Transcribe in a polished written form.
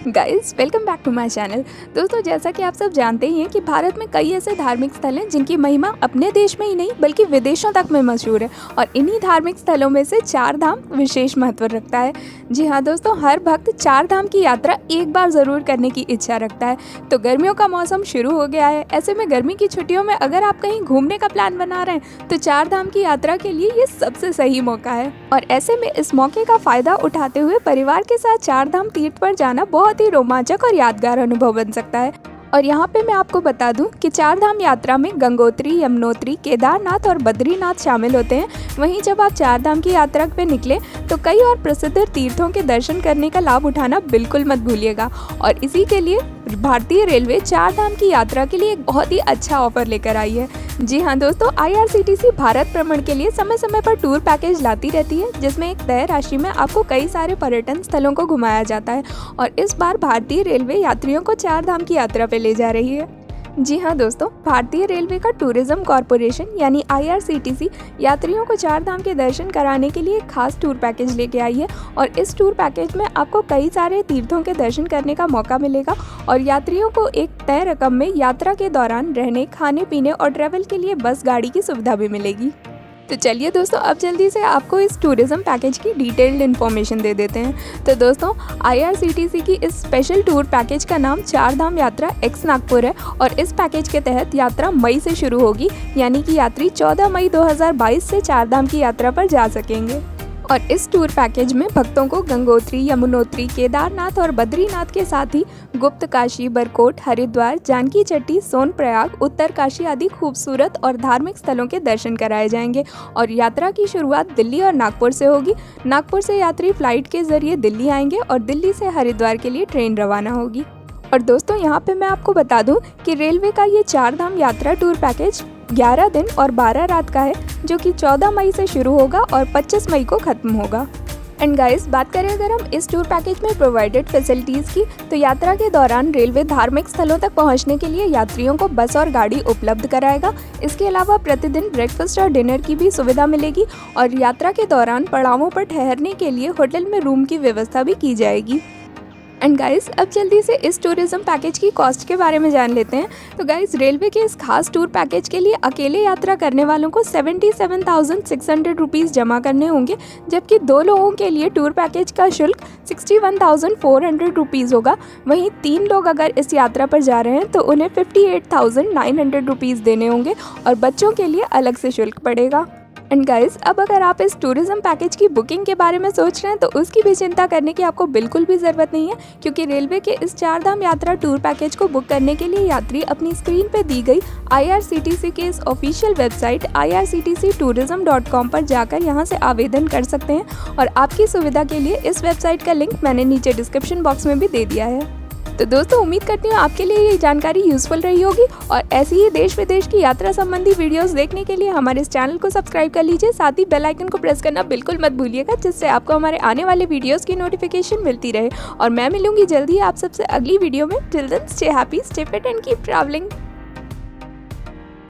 Guys welcome back to my channel. दोस्तों, जैसा कि आप सब जानते ही हैं कि भारत में कई ऐसे धार्मिक स्थल हैं जिनकी महिमा अपने देश में ही नहीं बल्कि विदेशों तक में मशहूर है। और इन्हीं धार्मिक स्थलों में से चार धाम विशेष महत्व रखता है। जी हाँ दोस्तों, हर भक्त चार धाम की यात्रा एक बार ज़रूर करने की इच्छा रखता है। तो गर्मियों का मौसम शुरू हो गया है। ऐसे में गर्मी की छुट्टियों में अगर आप कहीं घूमने का प्लान बना रहे हैं तो चार धाम की यात्रा के लिए ये सबसे सही मौका है। और ऐसे में इस मौके का फ़ायदा उठाते हुए परिवार के साथ चार धाम तीर्थ पर जाना बहुत ही रोमांचक और यादगार अनुभव बन सकता है। और यहाँ पे मैं आपको बता दूं कि चार धाम यात्रा में गंगोत्री, यमुनोत्री, केदारनाथ और बद्रीनाथ शामिल होते हैं। वहीं जब आप चार धाम की यात्रा पे निकले तो कई और प्रसिद्ध तीर्थों के दर्शन करने का लाभ उठाना बिल्कुल मत भूलिएगा। और इसी के लिए भारतीय रेलवे चार धाम की यात्रा के लिए एक बहुत ही अच्छा ऑफर लेकर आई है। जी हाँ दोस्तों, IRCTC भारत भ्रमण के लिए समय समय पर टूर पैकेज लाती रहती है, जिसमें एक तय राशि में आपको कई सारे पर्यटन स्थलों को घुमाया जाता है। और इस बार भारतीय रेलवे यात्रियों को चार धाम की यात्रा पे ले जा रही है। जी हाँ दोस्तों, भारतीय रेलवे का टूरिज्म कॉरपोरेशन यानी IRCTC यात्रियों को चार धाम के दर्शन कराने के लिए एक खास टूर पैकेज लेके आई है। और इस टूर पैकेज में आपको कई सारे तीर्थों के दर्शन करने का मौका मिलेगा और यात्रियों को एक तय रकम में यात्रा के दौरान रहने, खाने पीने और ट्रैवल के लिए बस गाड़ी की सुविधा भी मिलेगी। तो चलिए दोस्तों, अब जल्दी से आपको इस टूरिज्म पैकेज की डिटेल्ड इन्फॉर्मेशन दे देते हैं। तो दोस्तों, IRCTC की इस स्पेशल टूर पैकेज का नाम चार धाम यात्रा एक्स नागपुर है। और इस पैकेज के तहत यात्रा मई से शुरू होगी, यानी कि यात्री 14 मई 2022 से चार धाम की यात्रा पर जा सकेंगे। और इस टूर पैकेज में भक्तों को गंगोत्री, यमुनोत्री, केदारनाथ और बद्रीनाथ के साथ ही गुप्त काशी, बरकोट, हरिद्वार, जानकी चट्टी, सोनप्रयाग, उत्तर काशी आदि खूबसूरत और धार्मिक स्थलों के दर्शन कराए जाएंगे। और यात्रा की शुरुआत दिल्ली और नागपुर से होगी। नागपुर से यात्री फ्लाइट के जरिए दिल्ली आएंगे और दिल्ली से हरिद्वार के लिए ट्रेन रवाना होगी। और दोस्तों, यहाँ पे मैं आपको बता दूँ कि रेलवे का ये चार धाम यात्रा टूर पैकेज 11 दिन और 12 रात का है, जो कि 14 मई से शुरू होगा और 25 मई को ख़त्म होगा। एंड गाइस, बात करें अगर हम इस टूर पैकेज में प्रोवाइडेड फैसिलिटीज़ की, तो यात्रा के दौरान रेलवे धार्मिक स्थलों तक पहुंचने के लिए यात्रियों को बस और गाड़ी उपलब्ध कराएगा। इसके अलावा प्रतिदिन ब्रेकफास्ट और डिनर की भी सुविधा मिलेगी। और यात्रा के दौरान पड़ावों पर ठहरने के लिए होटल में रूम की व्यवस्था भी की जाएगी। एंड गाइस, अब जल्दी से इस टूरिज्म पैकेज की कॉस्ट के बारे में जान लेते हैं। तो गाइस, रेलवे के इस खास टूर पैकेज के लिए अकेले यात्रा करने वालों को 77,600 रुपीज़ जमा करने होंगे, जबकि दो लोगों के लिए टूर पैकेज का शुल्क 61,400 रुपीज़ होगा। वहीं तीन लोग अगर इस यात्रा पर जा रहे हैं तो उन्हें 58,900 रुपीज़ देने होंगे और बच्चों के लिए अलग से शुल्क पड़ेगा। एंड गाइस, अब अगर आप इस टूरिज्म पैकेज की बुकिंग के बारे में सोच रहे हैं तो उसकी भी चिंता करने की आपको बिल्कुल भी ज़रूरत नहीं है, क्योंकि रेलवे के इस चार धाम यात्रा टूर पैकेज को बुक करने के लिए यात्री अपनी स्क्रीन पर दी गई IRCTC के इस ऑफिशियल वेबसाइट irctctourism.com पर जाकर यहां से आवेदन कर सकते हैं। और आपकी सुविधा के लिए इस वेबसाइट का लिंक मैंने नीचे डिस्क्रिप्शन बॉक्स में भी दे दिया है। तो दोस्तों, उम्मीद करती हूँ आपके लिए ये जानकारी यूजफुल रही होगी। और ऐसी ही देश विदेश की यात्रा संबंधी वीडियोस देखने के लिए हमारे इस चैनल को सब्सक्राइब कर लीजिए। साथ ही बेल आइकन को प्रेस करना बिल्कुल मत भूलिएगा, जिससे आपको हमारे आने वाले वीडियोस की नोटिफिकेशन मिलती रहे। और मैं मिलूंगी जल्दी आप सबसे अगली वीडियो में। Till then, stay happy, stay fit and keep travelling.